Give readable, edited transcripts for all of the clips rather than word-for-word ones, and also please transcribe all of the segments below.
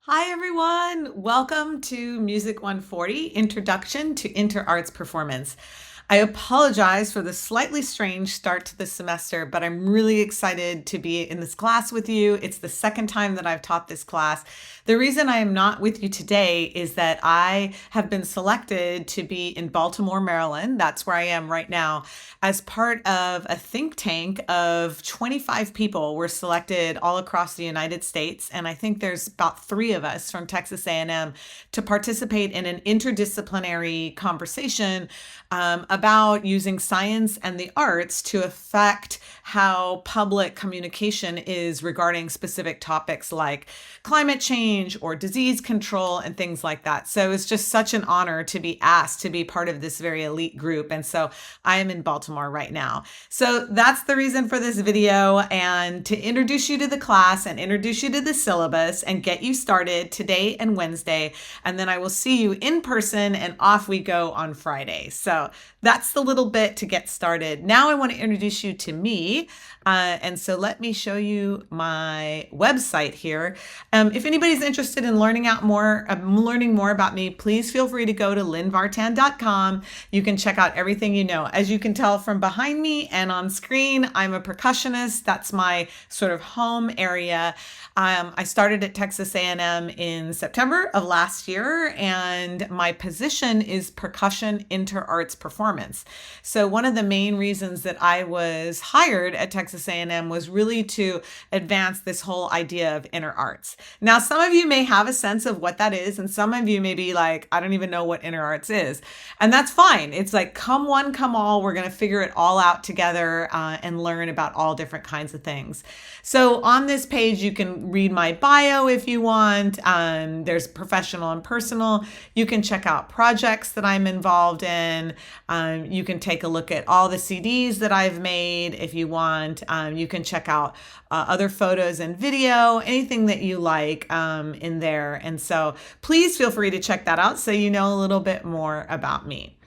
Hi everyone, welcome to Music 140, Introduction to Interarts Performance. I apologize for the slightly strange start to the semester, but I'm really excited to be in this class with you. It's the second time that I've taught this class. The reason I am not with you today is that I have been selected to be in Baltimore, Maryland. That's where I am right now. As part of a think tank of 25 people, we're selected all across the United States, and I think there's about 3 of us from Texas A&M to participate in an interdisciplinary conversation about using science and the arts to affect how public communication is regarding specific topics like climate change or disease control and things like that. So it's just such an honor to be asked to be part of this very elite group. And so I am in Baltimore right now. So that's the reason for this video, and to introduce you to the class and introduce you to the syllabus and get you started today and Wednesday. And then I will see you in person and off we go on Friday. So that's the little bit to get started. Now I want to introduce you to me. And so let me show you my website here. If anybody's interested in learning more about me, please feel free to go to lynnvartan.com. You can check out everything you know. As you can tell from behind me and on screen, I'm a percussionist. That's my sort of home area. I started at Texas A&M in September of last year, and my position is percussion interarts performance. So one of the main reasons that I was hired at Texas A&M was really to advance this whole idea of interarts. Now, some of you may have a sense of what that is, and some of you may be like, I don't even know what interarts is. And that's fine. It's like, come one, come all. We're going to figure it all out together and learn about all different kinds of things. So on this page, you can read my bio if you want. There's professional and personal. You can check out projects that I'm involved in. You can take a look at all the CDs that I've made if you want. You can check out other photos and video, anything that you like in there. And so please feel free to check that out so you know a little bit more about me.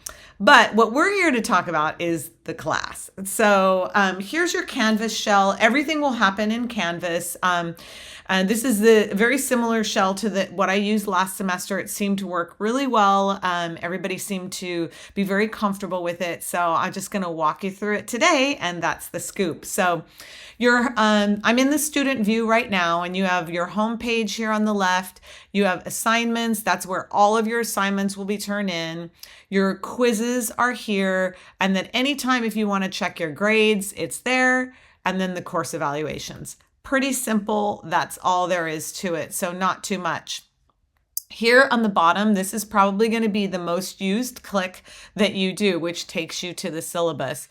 But what we're here to talk about is the class. So here's your Canvas shell. Everything will happen in Canvas. And this is the very similar shell to what I used last semester. It seemed to work really well. Everybody seemed to be very comfortable with it. So I'm just going to walk you through it today, and that's the scoop. So I'm in the student view right now, and you have your home page here on the left. You have assignments. That's where all of your assignments will be turned in. Your quizzes are here. And then anytime if you want to check your grades, it's there. And then the course evaluations. Pretty simple. That's all there is to it. So not too much. Here on the bottom, this is probably going to be the most used click that you do, which takes you to the syllabus.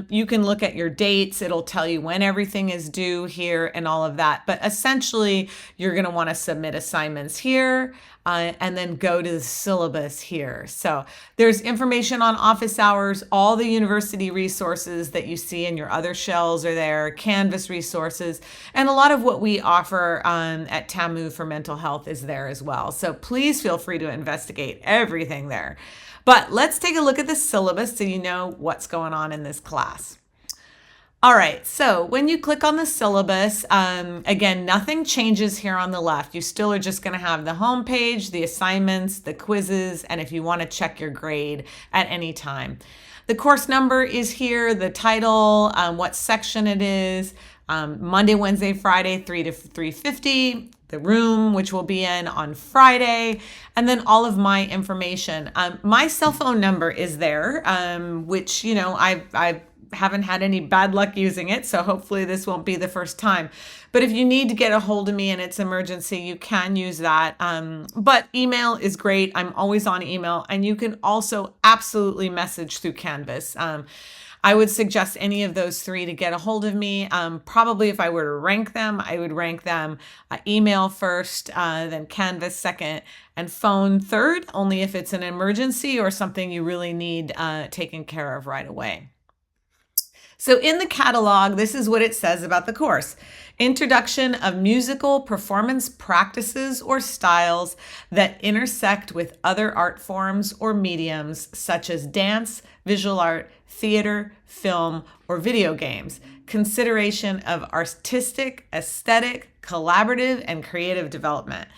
You can look at your dates. It'll tell you when everything is due here and all of that. But essentially, you're going to want to submit assignments here and then go to the syllabus here. So there's information on office hours. All the university resources that you see in your other shells are there, Canvas resources, and a lot of what we offer at TAMU for mental health is there as well. So please feel free to investigate everything there. But let's take a look at the syllabus so you know what's going on in this class. All right, so when you click on the syllabus, again, nothing changes here on the left. You still are just going to have the home page, the assignments, the quizzes, and if you want to check your grade at any time. The course number is here, the title, what section it is, Monday, Wednesday, Friday, 3 to 3:50. The room, which we'll be in on Friday, and then all of my information. My cell phone number is there, which, you know, I haven't had any bad luck using it, so hopefully this won't be the first time. But if you need to get a hold of me and it's emergency, you can use that. But email is great. I'm always on email, and you can also absolutely message through Canvas. I would suggest any of those 3 to get a hold of me. Probably if I were to rank them, I would rank them email first, then Canvas second, and phone third, only if it's an emergency or something you really need taken care of right away. So in the catalog, this is what it says about the course. Introduction of musical performance practices or styles that intersect with other art forms or mediums such as dance, visual art, theater, film, or video games. Consideration of artistic, aesthetic, collaborative, and creative development.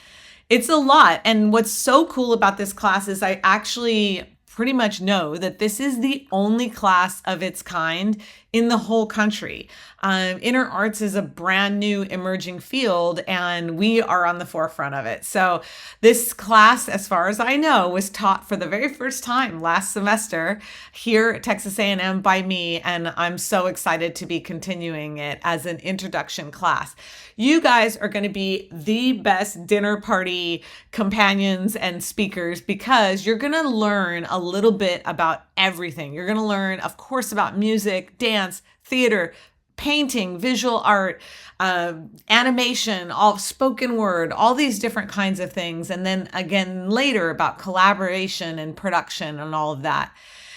It's a lot. And what's so cool about this class is I actually pretty much know that this is the only class of its kind in the whole country. Inner arts is a brand new emerging field, and we are on the forefront of it. So this class, as far as I know, was taught for the very first time last semester here at Texas A&M by me, and I'm so excited to be continuing it as an introduction class. You guys are going to be the best dinner party companions and speakers because you're going to learn a little bit about everything. You're going to learn, of course, about music, dance, theater, painting, visual art, animation, all spoken word, all these different kinds of things. And then again later about collaboration and production and all of that.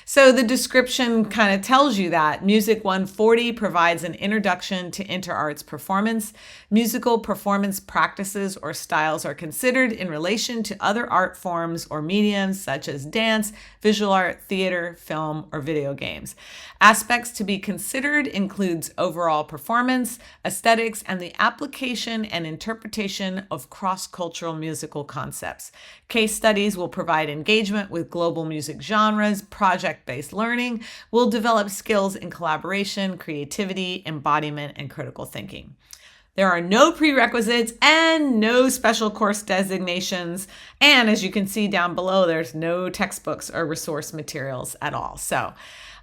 So the description kind of tells you that Music 140 provides an introduction to interarts performance. Musical performance practices or styles are considered in relation to other art forms or mediums such as dance, visual art, theater, film, or video games. Aspects to be considered includes overall performance, aesthetics, and the application and interpretation of cross-cultural musical concepts. Case studies will provide engagement with global music genres. Project-based learning will develop skills in collaboration, creativity, embodiment, and critical thinking. There are no prerequisites and no special course designations. And as you can see down below, there's no textbooks or resource materials at all. So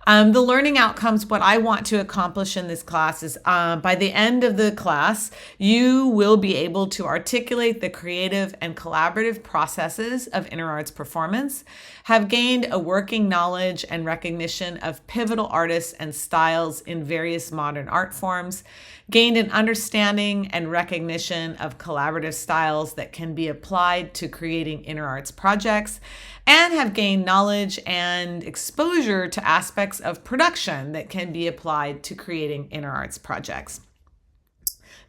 the learning outcomes, what I want to accomplish in this class is by the end of the class, you will be able to articulate the creative and collaborative processes of inner arts performance, have gained a working knowledge and recognition of pivotal artists and styles in various modern art forms, gained an understanding and recognition of collaborative styles that can be applied to creating inner arts projects, and have gained knowledge and exposure to aspects of production that can be applied to creating inner arts projects.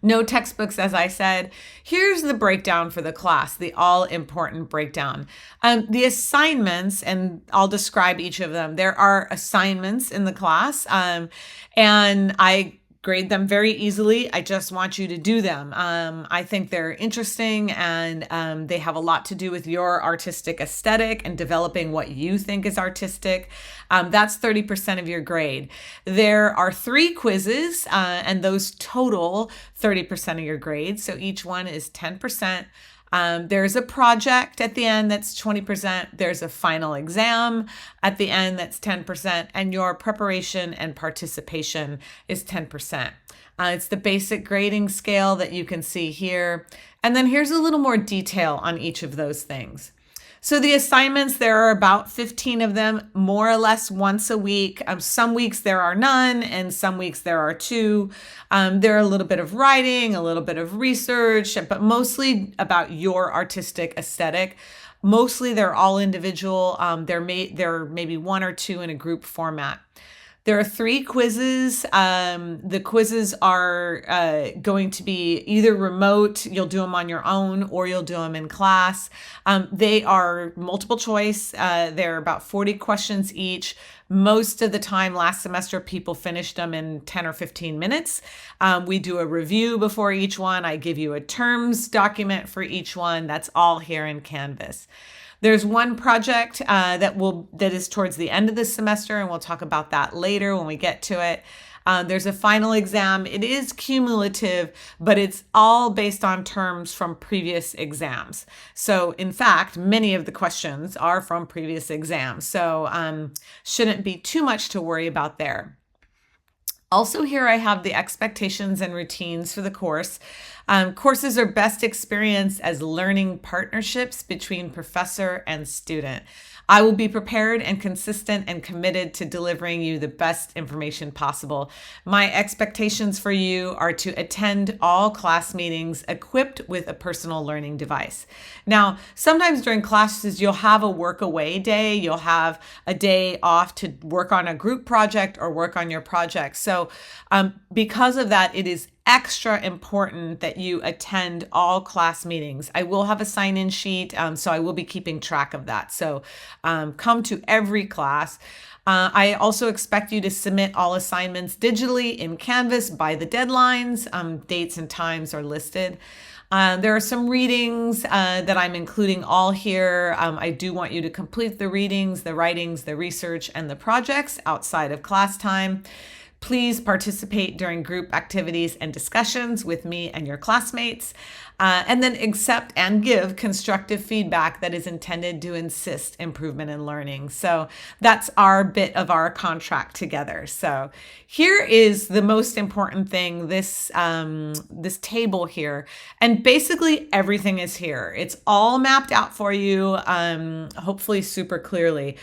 No textbooks, as I said. Here's the breakdown for the class, the all-important breakdown. The assignments, and I'll describe each of them. There are assignments in the class, and I grade them very easily. I just want you to do them. I think they're interesting, and they have a lot to do with your artistic aesthetic and developing what you think is artistic. That's 30% of your grade. There are 3 quizzes, and those total 30% of your grade. So each one is 10%. There's a project at the end that's 20%. There's a final exam at the end that's 10%. And your preparation and participation is 10%. It's the basic grading scale that you can see here. And then here's a little more detail on each of those things. So the assignments, there are about 15 of them, more or less once a week. Some weeks there are none, and some weeks there are 2. There are a little bit of writing, a little bit of research, but mostly about your artistic aesthetic. Mostly they're all individual. There are maybe 1 or 2 in a group format. There are 3 quizzes. The quizzes are going to be either remote, you'll do them on your own, or you'll do them in class. They are multiple choice. They're about 40 questions each. Most of the time last semester, people finished them in 10 or 15 minutes. We do a review before each one. I give you a terms document for each one. That's all here in Canvas. There's one project that is towards the end of the semester, and we'll talk about that later when we get to it. There's a final exam. It is cumulative, but it's all based on terms from previous exams. So in fact, many of the questions are from previous exams. So shouldn't be too much to worry about there. Also here I have the expectations and routines for the course. Courses are best experienced as learning partnerships between professor and student. I will be prepared and consistent and committed to delivering you the best information possible. My expectations for you are to attend all class meetings equipped with a personal learning device. Now, sometimes during classes, you'll have a work away day. You'll have a day off to work on a group project or work on your project. So because of that, it is extra important that you attend all class meetings. I will have a sign-in sheet, so I will be keeping track of that. So come to every class. I also expect you to submit all assignments digitally in Canvas by the deadlines. Dates and times are listed. There are some readings that I'm including all here. I do want you to complete the readings, the writings, the research, and the projects outside of class time. Please participate during group activities and discussions with me and your classmates, and then accept and give constructive feedback that is intended to assist improvement in learning. So that's our bit of our contract together. So here is the most important thing, this table here, and basically everything is here. It's all mapped out for you, hopefully super clearly.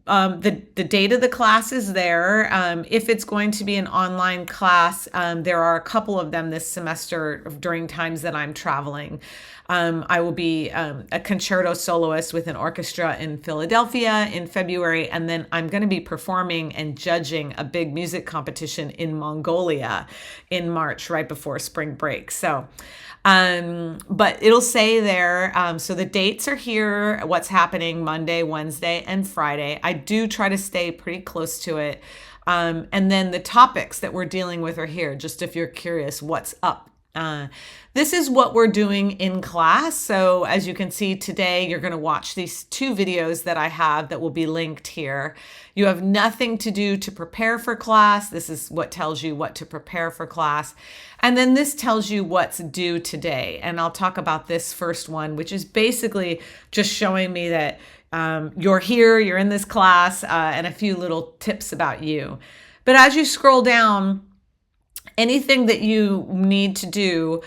The date of the class is there. If it's going to be an online class, there are a couple of them this semester during times that I'm traveling. I will be a concerto soloist with an orchestra in Philadelphia in February, and then I'm going to be performing and judging a big music competition in Mongolia in March, right before spring break. So but it'll say there, so the dates are here, what's happening Monday, Wednesday, and Friday. I do try to stay pretty close to it. And then the topics that we're dealing with are here, just if you're curious what's up. This is what we're doing in class. So as you can see today, you're going to watch these 2 videos that I have that will be linked here. You have nothing to do to prepare for class. This is what tells you what to prepare for class. And then this tells you what's due today. And I'll talk about this first one, which is basically just showing me that you're here, you're in this class, and a few little tips about you. But as you scroll down, anything that you need to do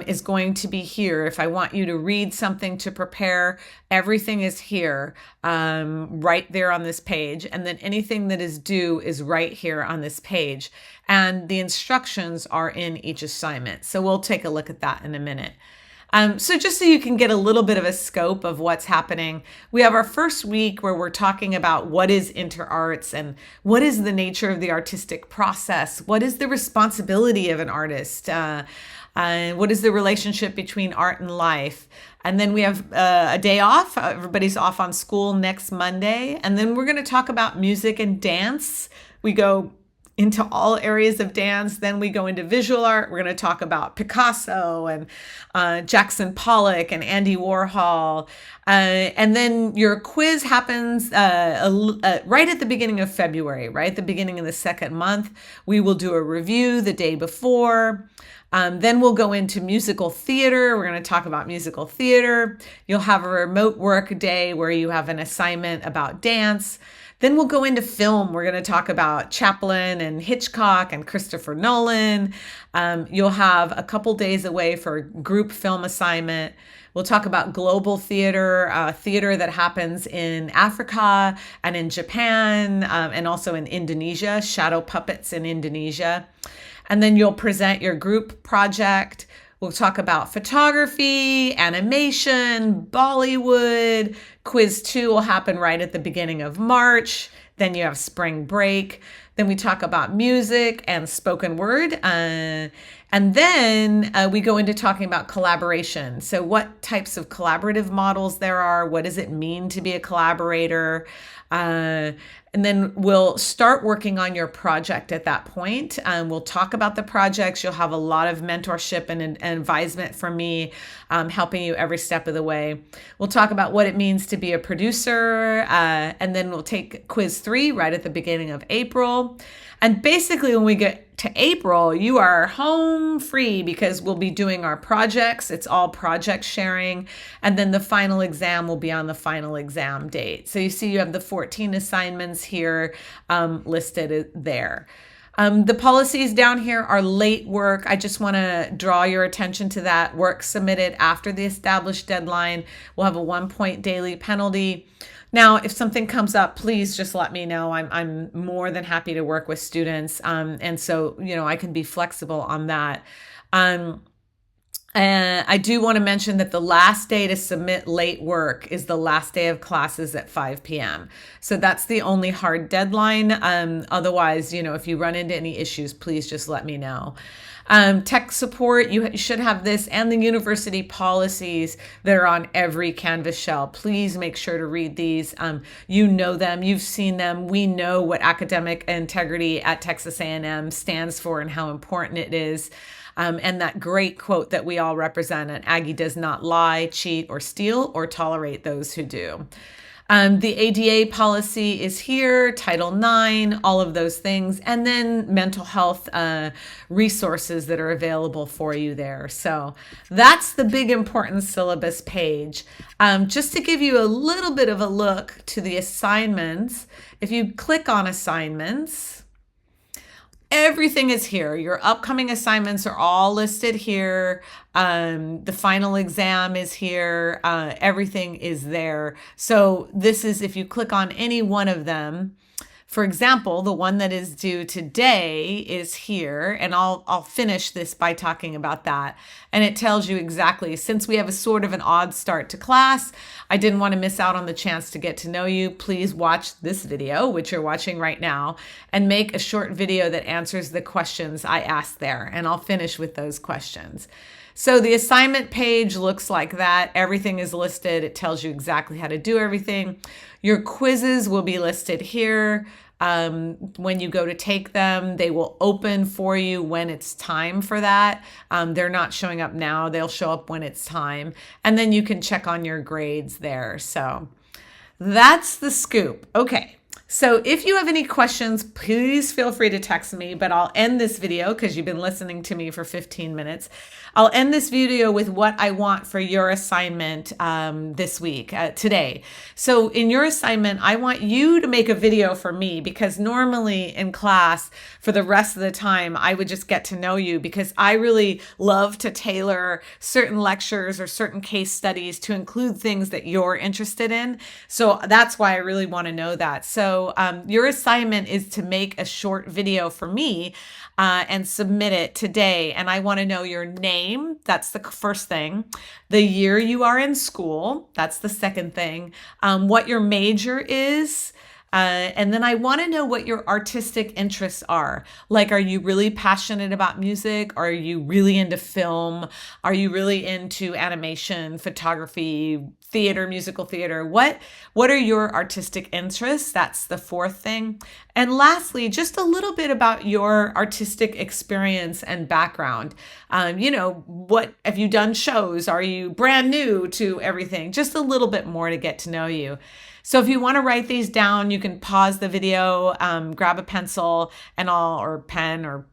is going to be here. If I want you to read something to prepare, everything is here, right there on this page. And then anything that is due is right here on this page. And the instructions are in each assignment. So we'll take a look at that in a minute. So just so you can get a little bit of a scope of what's happening, we have our first week where we're talking about what is interarts and what is the nature of the artistic process, what is the responsibility of an artist, and what is the relationship between art and life. And then we have a day off. Everybody's off on school next Monday. And then we're going to talk about music and dance. We go into all areas of dance. Then we go into visual art. We're going to talk about Picasso and Jackson Pollock and Andy Warhol. And then your quiz happens right at the beginning of February, right? The beginning of the second month. We will do a review the day before. Then we'll go into musical theater. We're going to talk about musical theater. You'll have a remote work day where you have an assignment about dance. Then we'll go into film. We're going to talk about Chaplin and Hitchcock and Christopher Nolan. You'll have a couple days away for a group film assignment. We'll talk about global theater, theater that happens in Africa and in Japan, and also in Indonesia, shadow puppets in Indonesia. And then you'll present your group project. We'll talk about photography, animation, Bollywood. Quiz 2 will happen right at the beginning of March. Then you have spring break. Then we talk about music and spoken word. And then we go into talking about collaboration. So what types of collaborative models there are? What does it mean to be a collaborator? And then we'll start working on your project at that point. We'll talk about the projects. You'll have a lot of mentorship and advisement from me, helping you every step of the way. We'll talk about what it means to be a producer. And then we'll take quiz 3 right at the beginning of April. And basically when we get to April, you are home free because we'll be doing our projects. It's all project sharing. And then the final exam will be on the final exam date. So you see you have the 14 assignments here listed there. The policies down here are late work. I just want to draw your attention to that. Work submitted after the established deadline will have a 1 point daily penalty. Now, if something comes up, please just let me know. I'm more than happy to work with students. And so, I can be flexible on that. And I do want to mention that the last day to submit late work is the last day of classes at 5 p.m. So that's the only hard deadline. Otherwise, if you run into any issues, please just let me know. Tech support, you should have this and the university policies that are on every Canvas shell. Please make sure to read these. You know them, you've seen them. We know what academic integrity at Texas A&M stands for and how important it is. And that great quote that we all represent, an Aggie does not lie, cheat, or steal, or tolerate those who do. The ADA policy is here, Title IX, all of those things, and then mental health resources that are available for you there. So that's the big important syllabus page. Just to give you a little bit of a look to the assignments, if you click on assignments, everything is here. Your upcoming assignments are all listed here. The final exam is here. Everything is there. So this is, if you click on any one of them, for example, the one that is due today is here, and I'll finish this by talking about that. And it tells you exactly, since we have a sort of an odd start to class, I didn't want to miss out on the chance to get to know you. Please watch this video, which you're watching right now, and make a short video that answers the questions I asked there. And I'll finish with those questions. So the assignment page looks like that. Everything is listed. It tells you exactly how to do everything. Your quizzes will be listed here. When you go to take them, they will open for you when it's time for that. They're not showing up now. They'll show up when it's time. And then you can check on your grades there. So that's the scoop. Okay. So if you have any questions, please feel free to text me, but I'll end this video because you've been listening to me for 15 minutes. I'll end this video with what I want for your assignment this week, today. So in your assignment, I want you to make a video for me, because normally in class for the rest of the time, I would just get to know you, because I really love to tailor certain lectures or certain case studies to include things that you're interested in. So that's why I really want to know that. So your assignment is to make a short video for me and submit it today. And I want to know your name. That's the first thing. The year you are in school. That's the second thing. What your major is. And then I want to know what your artistic interests are. Like, are you really passionate about music? Are you really into film? Are you really into animation, photography, theater, musical theater? What are your artistic interests? That's the fourth thing. And lastly, just a little bit about your artistic experience and background. What have you done shows? Are you brand new to everything? Just a little bit more to get to know you. So if you want to write these down, you can pause the video, grab a pencil or pen or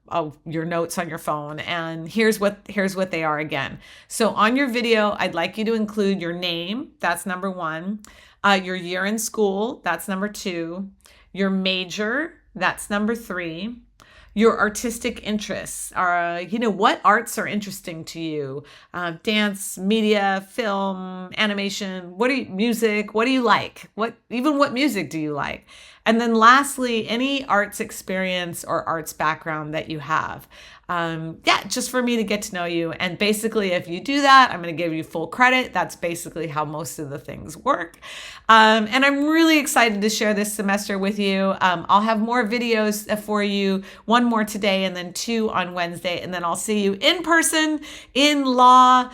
your notes on your phone. And here's what they are again. So on your video, I'd like you to include your name. That's number one. Your year in school. That's number two. Your major. That's number three. Your artistic interests are, what arts are interesting to you? Dance, media, film, animation, music, what do you like? What music do you like? And then lastly, any arts experience or arts background that you have. Just for me to get to know you. And basically, if you do that, I'm going to give you full credit. That's basically how most of the things work. And I'm really excited to share this semester with you. I'll have more videos for you, one more today and then 2 on Wednesday. And then I'll see you in person, in law,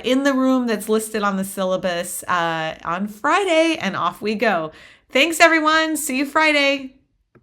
in the room that's listed on the syllabus on Friday, and off we go. Thanks, everyone. See you Friday.